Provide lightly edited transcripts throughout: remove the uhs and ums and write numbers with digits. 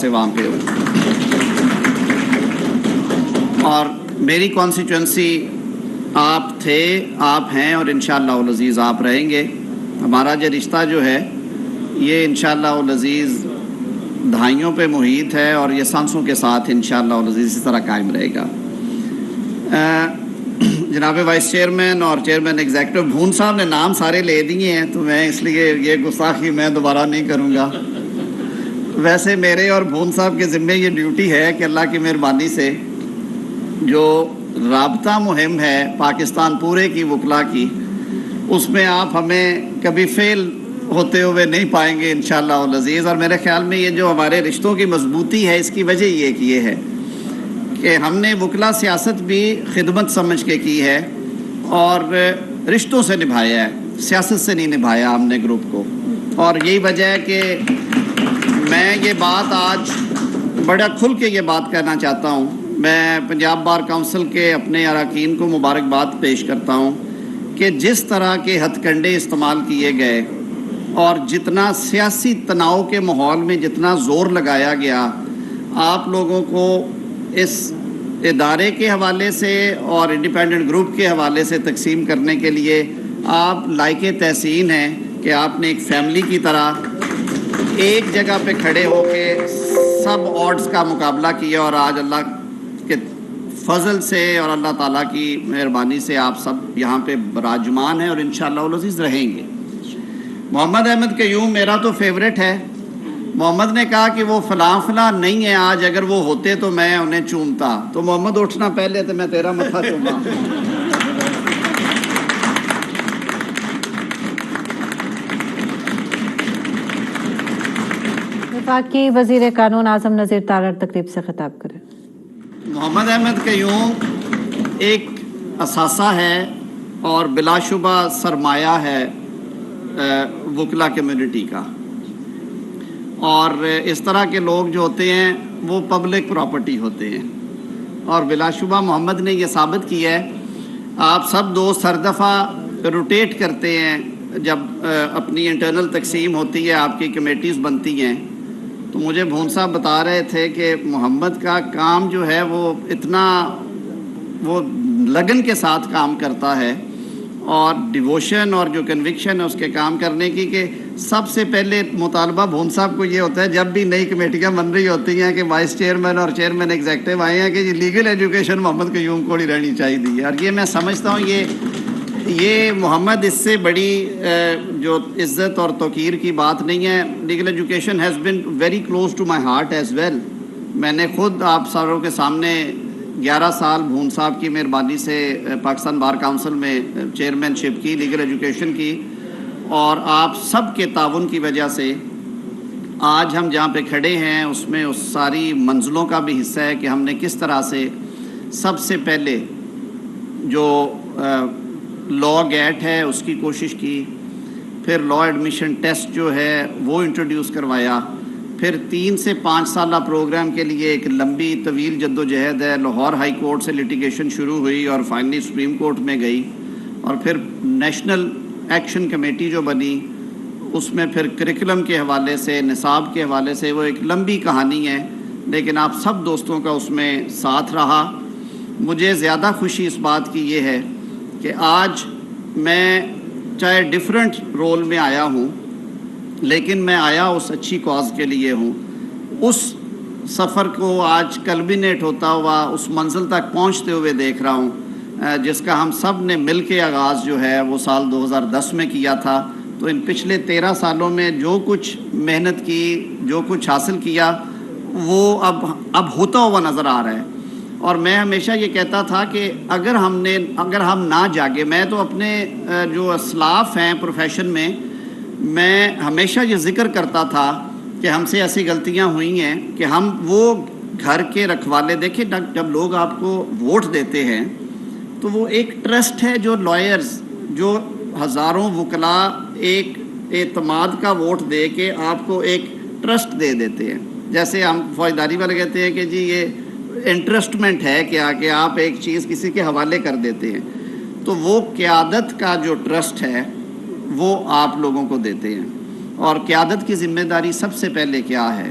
سے وہاں پہ ہوں اور میری کانسٹیٹوئنسی آپ تھے، آپ ہیں اور انشاءاللہ العزیز آپ رہیں گے. ہمارا جو رشتہ جو ہے یہ انشاءاللہ العزیز دہائیوں پہ محیط ہے اور یہ سانسوں کے ساتھ انشاءاللہ العزیز اسی طرح قائم رہے گا. جناب وائس چیئرمین اور چیئرمین ایگزیکٹو بھون صاحب نے نام سارے لے دیے ہیں تو میں اس لیے یہ گستاخی میں دوبارہ نہیں کروں گا. ویسے میرے اور بھون صاحب کے ذمے یہ ڈیوٹی ہے کہ اللہ کی مہربانی سے جو رابطہ مہم ہے پاکستان پورے کی وکلا کی، اس میں آپ ہمیں کبھی فیل ہوتے ہوئے نہیں پائیں گے انشاءاللہ العزیز. اور میرے خیال میں یہ جو ہمارے رشتوں کی مضبوطی ہے اس کی وجہ یہ ہے کہ ہم نے وکلا سیاست بھی خدمت سمجھ کے کی ہے اور رشتوں سے نبھایا ہے، سیاست سے نہیں نبھایا ہم نے گروپ کو. اور یہی وجہ ہے کہ میں یہ بات آج بڑا کھل کے یہ بات کہنا چاہتا ہوں. میں پنجاب بار کونسل کے اپنے اراکین کو مبارکباد پیش کرتا ہوں کہ جس طرح کے ہتھ کنڈے استعمال کیے گئے اور جتنا سیاسی تناؤ کے ماحول میں جتنا زور لگایا گیا آپ لوگوں کو اس ادارے کے حوالے سے اور انڈیپینڈنٹ گروپ کے حوالے سے تقسیم کرنے کے لیے آپ لائق تحسین ہیں کہ آپ نے ایک فیملی کی طرح ایک جگہ پہ کھڑے ہو کے سب آڈز کا مقابلہ کیا اور آج اللہ کے فضل سے اور اللہ تعالیٰ کی مہربانی سے آپ سب یہاں پہ براجمان ہیں اور انشاءاللہ العزیز رہیں گے. محمد احمد قیوم میرا تو فیوریٹ ہے. محمد نے کہا کہ وہ فلاں نہیں ہے آج، اگر وہ ہوتے تو میں انہیں چومتا. تو محمد اٹھنا پہلے تو میں تیرا متھا چوما. وفاقی وزیر قانون اعظم نذیر تارڑ تقریب سے خطاب کریں. محمد احمد قیوم ایک اثاثہ ہے اور بلا شبہ سرمایہ ہے وکلا کمیونٹی کا. اور اس طرح کے لوگ جو ہوتے ہیں وہ پبلک پراپرٹی ہوتے ہیں اور بلا شبہ محمد نے یہ ثابت کیا ہے. آپ سب دوست ہر دفعہ روٹیٹ کرتے ہیں جب اپنی انٹرنل تقسیم ہوتی ہے، آپ کی کمیٹیز بنتی ہیں. تو مجھے بھون صاحب بتا رہے تھے کہ محمد کا کام جو ہے وہ اتنا وہ لگن کے ساتھ کام کرتا ہے اور ڈیووشن اور جو کنوکشن ہے اس کے کام کرنے کی کہ سب سے پہلے مطالبہ بھون صاحب کو یہ ہوتا ہے جب بھی نئی کمیٹیاں بن رہی ہوتی ہیں کہ وائس چیئرمین اور چیئرمین ایگزیکٹو آئے ہیں کہ یہ لیگل ایجوکیشن محمد قیوم کو نہیں رہنی چاہیے. اور یہ میں سمجھتا ہوں یہ محمد اس سے بڑی جو عزت اور توقیر کی بات نہیں ہے. Legal education has been very close to my heart as well. میں نے خود آپ ساروں کے سامنے 11 سال بھون صاحب کی مہربانی سے پاکستان بار کونسل میں چیئرمین شپ کی، لیگل ایجوکیشن کی، اور آپ سب کے تعاون کی وجہ سے آج ہم جہاں پہ کھڑے ہیں اس میں اس ساری منزلوں کا بھی حصہ ہے کہ ہم نے کس طرح سے سب سے پہلے جو لا گیٹ ہے اس کی کوشش کی، پھر لا ایڈمیشن ٹیسٹ جو ہے وہ انٹروڈیوس کروایا، پھر 3 سے 5 سالہ پروگرام کے لیے ایک لمبی طویل جدوجہد ہے. لاہور ہائی کورٹ سے لٹیگیشن شروع ہوئی اور فائنلی سپریم کورٹ میں گئی اور پھر نیشنل ایکشن کمیٹی جو بنی اس میں پھر کریکولم کے حوالے سے، نصاب کے حوالے سے وہ ایک لمبی کہانی ہے. لیکن آپ سب دوستوں کا اس میں ساتھ رہا. مجھے زیادہ خوشی اس بات کی یہ ہے کہ آج میں چاہے ڈیفرنٹ رول میں آیا ہوں لیکن میں آیا اس اچھی کاز کے لیے ہوں. اس سفر کو آج کلمینیٹ ہوتا ہوا اس منزل تک پہنچتے ہوئے دیکھ رہا ہوں جس کا ہم سب نے مل کے آغاز جو ہے وہ سال 2010 میں کیا تھا. تو ان پچھلے 13 سالوں میں جو کچھ محنت کی، جو کچھ حاصل کیا، وہ اب ہوتا ہوا نظر آ رہا ہے. اور میں ہمیشہ یہ کہتا تھا کہ اگر ہم نہ جاگے، میں تو اپنے جو اسلاف ہیں پروفیشن میں ہمیشہ یہ ذکر کرتا تھا کہ ہم سے ایسی غلطیاں ہوئی ہیں کہ ہم وہ گھر کے رکھوالے، دیکھیں جب لوگ آپ کو ووٹ دیتے ہیں تو وہ ایک ٹرسٹ ہے جو لائرز، جو ہزاروں وکلا ایک اعتماد کا ووٹ دے کے آپ کو ایک ٹرسٹ دے دیتے ہیں. جیسے ہم فوجداری والے کہتے ہیں کہ جی یہ انٹرسٹمنٹ ہے کیا کہ آپ ایک چیز کسی کے حوالے کر دیتے ہیں. تو وہ قیادت کا جو ٹرسٹ ہے وہ آپ لوگوں کو دیتے ہیں. اور قیادت کی ذمہ داری سب سے پہلے کیا ہے؟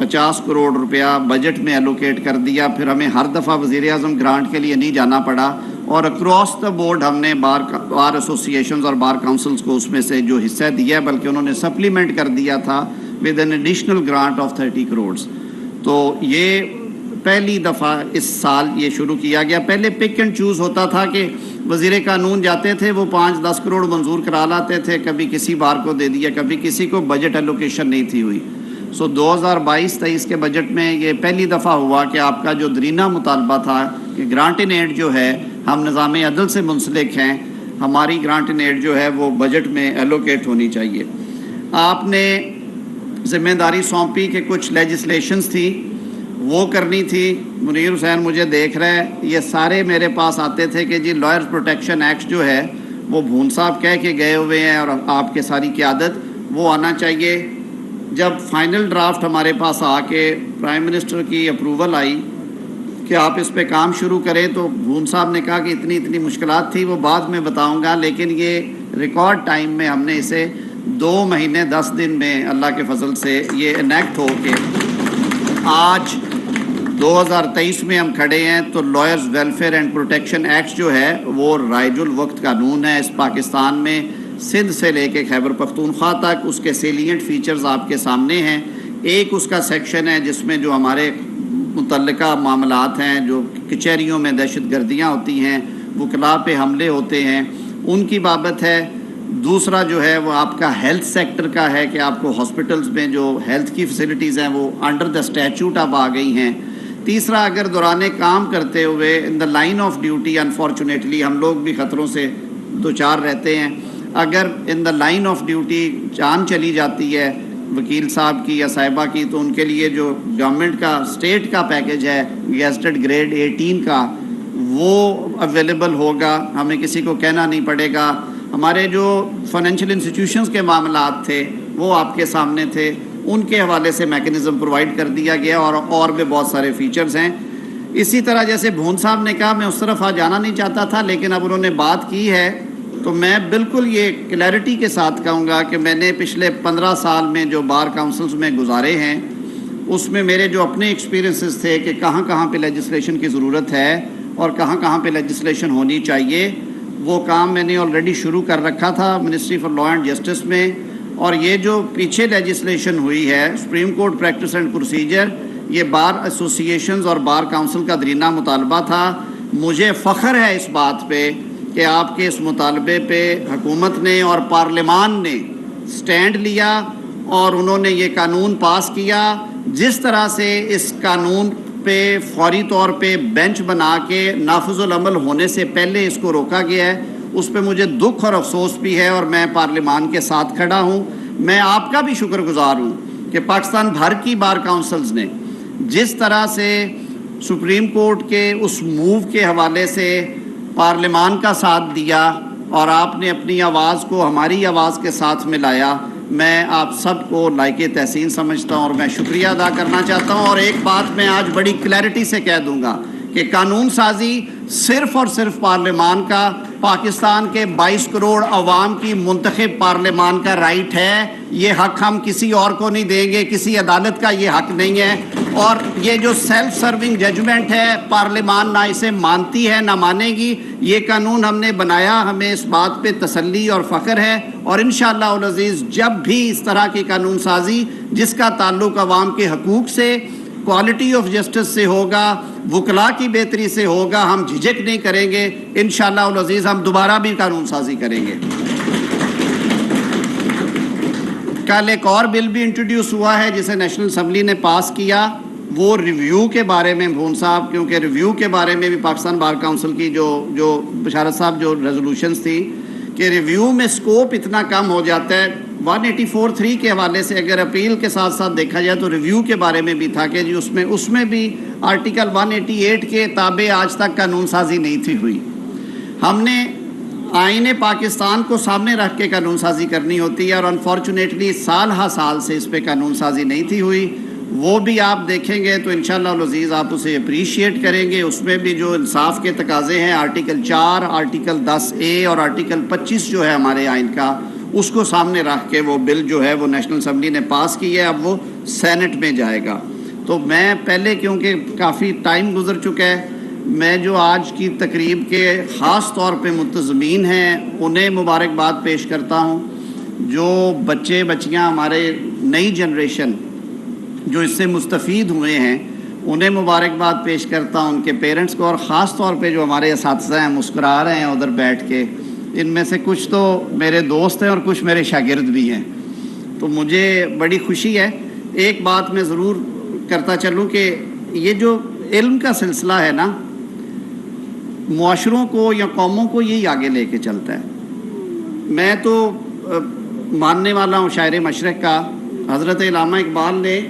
50 کروڑ روپیہ بجٹ میں ایلوکیٹ کر دیا. پھر ہمیں ہر دفعہ وزیر اعظم گرانٹ کے لیے نہیں جانا پڑا, اور اکراس دا بورڈ ہم نے بار ایسوسیشنز اور بار کاؤنسلز کو اس میں سے جو حصہ دیا ہے, بلکہ انہوں نے سپلیمنٹ کر دیا تھا with an additional grant of 30 crore. تو یہ پہلی دفعہ اس سال یہ شروع کیا گیا. پہلے پک اینڈ چوز ہوتا تھا کہ وزیر قانون جاتے تھے, وہ 5-10 کروڑ منظور کرا لاتے تھے, کبھی کسی بار کو دے دیا, کبھی کسی کو بجٹ ایلوکیشن نہیں تھی ہوئی. 2022-23 کے بجٹ میں یہ پہلی دفعہ ہوا کہ آپ کا جو درینہ مطالبہ تھا کہ گرانٹ ان ایڈ جو ہے, ہم نظام عدل سے منسلک ہیں, ہماری گرانٹ ان ایڈ جو ہے وہ بجٹ میں ایلوکیٹ ہونی چاہیے. آپ نے ذمہ داری سونپی کہ کچھ لیجسلیشنز تھی وہ کرنی تھی. منیر حسین مجھے دیکھ رہے ہیں, یہ سارے میرے پاس آتے تھے کہ جی لائرز پروٹیکشن ایکٹ جو ہے وہ بھون صاحب کہہ کے گئے ہوئے ہیں اور آپ کے ساری قیادت وہ آنا چاہیے. جب فائنل ڈرافٹ ہمارے پاس آ کے پرائم منسٹر کی اپروول آئی کہ آپ اس پہ کام شروع کریں, تو بھون صاحب نے کہا کہ اتنی مشکلات تھی, وہ بعد میں بتاؤں گا, لیکن یہ ریکارڈ ٹائم میں ہم نے اسے 2 مہینے 10 دن میں اللہ کے فضل سے یہ انیکٹ ہو کے آج 2023 میں ہم کھڑے ہیں. تو lawyers welfare and protection act جو ہے وہ رائج الوقت قانون ہے اس پاکستان میں, سندھ سے لے کے خیبر پختونخوا تک. اس کے سیلینٹ فیچرز آپ کے سامنے ہیں. ایک اس کا سیکشن ہے جس میں جو ہمارے متعلقہ معاملات ہیں, جو کچہریوں میں دہشت گردیاں ہوتی ہیں, وکلاء پہ حملے ہوتے ہیں, ان کی بابت ہے. دوسرا جو ہے وہ آپ کا ہیلتھ سیکٹر کا ہے کہ آپ کو ہاسپٹلز میں جو ہیلتھ کی فیسلٹیز ہیں وہ انڈر دا اسٹیچوٹ اب آ گئی ہیں. تیسرا, اگر دوران کام کرتے ہوئے in the line of duty, unfortunately ہم لوگ بھی خطروں سے دوچار رہتے ہیں, اگر in the line of duty جان چلی جاتی ہے وکیل صاحب کی یا صاحبہ کی, تو ان کے لیے جو گورنمنٹ کا اسٹیٹ کا پیکج ہے گیزٹڈ گریڈ 18 کا وہ اویلیبل ہوگا, ہمیں کسی کو کہنا نہیں پڑے گا. ہمارے جو فائنینشیل انسٹیٹیوشنز کے معاملات تھے وہ آپ کے سامنے تھے, ان کے حوالے سے میکنزم پرووائڈ کر دیا گیا, اور بھی بہت سارے فیچرز ہیں. اسی طرح جیسے بھون صاحب نے کہا, میں اس طرف جانا نہیں چاہتا تھا, لیکن اب انہوں نے بات کی ہے تو میں بالکل یہ کلیئرٹی کے ساتھ کہوں گا کہ میں نے پچھلے 15 سال میں جو بار کاؤنسلز میں گزارے ہیں اس میں میرے جو اپنے ایکسپیرینسز تھے کہ کہاں کہاں پہ لیجسلیشن کی ضرورت ہے اور کہاں کہاں پہ لیجسلیشن ہونی چاہیے, وہ کام میں نے آلریڈی شروع کر رکھا تھا ministry for law and justice میں. اور یہ جو پیچھے لیجسلیشن ہوئی ہے supreme court practice and procedure, یہ بار ایسوسیشنز اور بار کاؤنسل کا درینہ مطالبہ تھا. مجھے فخر ہے اس بات پہ کہ آپ کے اس مطالبے پہ حکومت نے اور پارلیمان نے سٹینڈ لیا اور انہوں نے یہ قانون پاس کیا. جس طرح سے اس قانون پہ فوری طور پہ بینچ بنا کے نافذ العمل ہونے سے پہلے اس کو روکا گیا ہے, اس پہ مجھے دکھ اور افسوس بھی ہے, اور میں پارلیمان کے ساتھ کھڑا ہوں. میں آپ کا بھی شکر گزار ہوں کہ پاکستان بھر کی بار کاؤنسلز نے جس طرح سے سپریم کورٹ کے اس موو کے حوالے سے پارلیمان کا ساتھ دیا اور آپ نے اپنی آواز کو ہماری آواز کے ساتھ ملایا. میں آپ سب کو لائق تحسین سمجھتا ہوں اور میں شکریہ ادا کرنا چاہتا ہوں. اور ایک بات میں آج بڑی کلیئرٹی سے کہہ دوں گا کہ قانون سازی صرف اور صرف پارلیمان کا, پاکستان کے 22 کروڑ عوام کی منتخب پارلیمان کا رائٹ ہے. یہ حق ہم کسی اور کو نہیں دیں گے, کسی عدالت کا یہ حق نہیں ہے. اور یہ جو سیلف سرونگ ججمنٹ ہے, پارلیمان نہ اسے مانتی ہے نہ مانے گی. یہ قانون ہم نے بنایا, ہمیں اس بات پہ تسلی اور فخر ہے, اور انشاءاللہ العزیز جب بھی اس طرح کی قانون سازی جس کا تعلق عوام کے حقوق سے, کوالٹی آف جسٹس سے ہوگا, وکلاء کی بہتری سے ہوگا, ہم جھجک نہیں کریں گے. انشاءاللہ العزیز ہم دوبارہ بھی قانون سازی کریں گے. کل ایک اور بل بھی انٹروڈیوس ہوا ہے جسے نیشنل اسمبلی نے پاس کیا, وہ ریویو کے بارے میں. بھون صاحب, کیونکہ ریویو کے بارے میں بھی پاکستان بار کاؤنسل کی جو بشارت صاحب جو ریزولوشنز تھی کہ ریویو میں سکوپ اتنا کم ہو جاتا ہے. 184(3) کے حوالے سے اگر اپیل کے ساتھ ساتھ دیکھا جائے تو ریویو کے بارے میں بھی تھا کہ جی اس میں بھی آرٹیکل 188 کے تابع آج تک قانون سازی نہیں تھی ہوئی. ہم نے آئین پاکستان کو سامنے رکھ کے قانون سازی کرنی ہوتی ہے, اور انفارچونیٹلی سال ہا سال سے اس پہ قانون سازی نہیں تھی ہوئی. وہ بھی آپ دیکھیں گے تو انشاءاللہ العزیز آپ اسے اپریشیٹ کریں گے. اس میں بھی جو انصاف کے تقاضے ہیں, آرٹیکل 4, آرٹیکل 10A اور آرٹیکل 25 جو ہے ہمارے آئین کا, اس کو سامنے رکھ کے وہ بل جو ہے وہ نیشنل اسمبلی نے پاس کی ہے, اب وہ سینٹ میں جائے گا. تو میں پہلے کیونکہ کافی ٹائم گزر چکا ہے، میں جو آج کی تقریب کے خاص طور پہ منتظمین ہیں انہیں مبارکباد پیش کرتا ہوں. جو بچے بچیاں ہمارے نئی جنریشن جو اس سے مستفید ہوئے ہیں انہیں مبارکباد پیش کرتا ہوں، ان کے پیرنٹس کو، اور خاص طور پہ جو ہمارے اساتذہ ہیں مسکرا رہے ہیں ادھر بیٹھ کے، ان میں سے کچھ تو میرے دوست ہیں اور کچھ میرے شاگرد بھی ہیں. تو مجھے بڑی خوشی ہے. ایک بات میں ضرور کرتا چلوں کہ یہ جو علم کا سلسلہ ہے نا، معاشروں کو یا قوموں کو یہی آگے لے کے چلتا ہے. میں تو ماننے والا ہوں شاعر مشرق کا. حضرت علامہ اقبال نے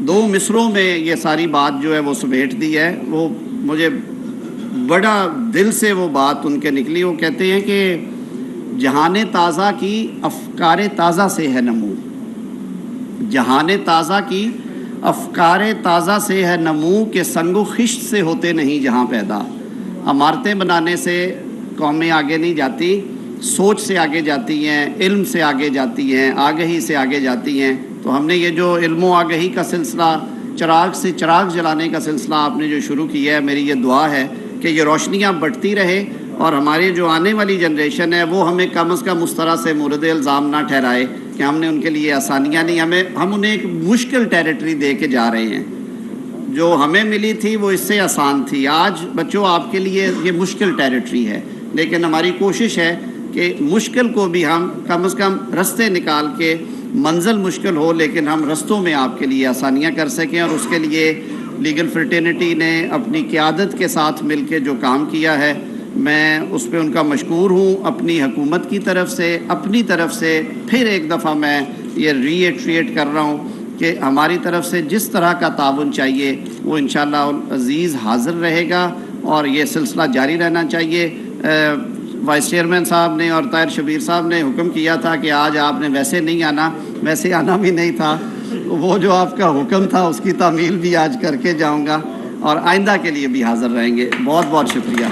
2 مصروں میں یہ ساری بات جو ہے وہ سمیٹ دی ہے. وہ مجھے بڑا دل سے وہ بات ان کے نکلی. وہ کہتے ہیں کہ جہان تازہ کی افکار تازہ سے ہے نمو، جہان تازہ کی افکار تازہ سے ہے نمو، کہ سنگ و خشت سے ہوتے نہیں جہاں پیدا. عمارتیں بنانے سے قومیں آگے نہیں جاتی، سوچ سے آگے جاتی ہیں، علم سے آگے جاتی ہیں، آگہی سے آگے جاتی ہیں. تو ہم نے یہ جو علم و آگہی کا سلسلہ، چراغ سے چراغ جلانے کا سلسلہ آپ نے جو شروع کیا ہے، میری یہ دعا ہے کہ یہ روشنیاں بڑھتی رہے اور ہماری جو آنے والی جنریشن ہے وہ ہمیں کم از کم اس طرح سے مورد الزام نہ ٹھہرائے کہ ہم نے ان کے لیے آسانیاں نہیں، ہم انہیں ایک مشکل ٹیریٹری دے کے جا رہے ہیں. جو ہمیں ملی تھی وہ اس سے آسان تھی. آج بچوں آپ کے لیے یہ مشکل ٹیریٹری ہے، لیکن ہماری کوشش ہے کہ مشکل کو بھی ہم کم از کم رستے نکال کے، منزل مشکل ہو لیکن ہم رستوں میں آپ کے لیے آسانیاں کر سکیں. اور اس کے لیے لیگل فرٹرنیٹی نے اپنی قیادت کے ساتھ مل کے جو کام کیا ہے، میں اس پہ ان کا مشکور ہوں. اپنی حکومت کی طرف سے، اپنی طرف سے پھر ایک دفعہ میں یہ ری ایٹریٹ کر رہا ہوں کہ ہماری طرف سے جس طرح کا تعاون چاہیے وہ انشاءاللہ عزیز حاضر رہے گا اور یہ سلسلہ جاری رہنا چاہیے. وائس چیئرمین صاحب نے اور طاہر شبیر صاحب نے حکم کیا تھا کہ آج آپ نے ویسے نہیں آنا، ویسے آنا بھی نہیں تھا. وہ جو آپ کا حکم تھا اس کی تعمیل بھی آج کر کے جاؤں گا اور آئندہ کے لیے بھی حاضر رہیں گے. بہت بہت شکریہ.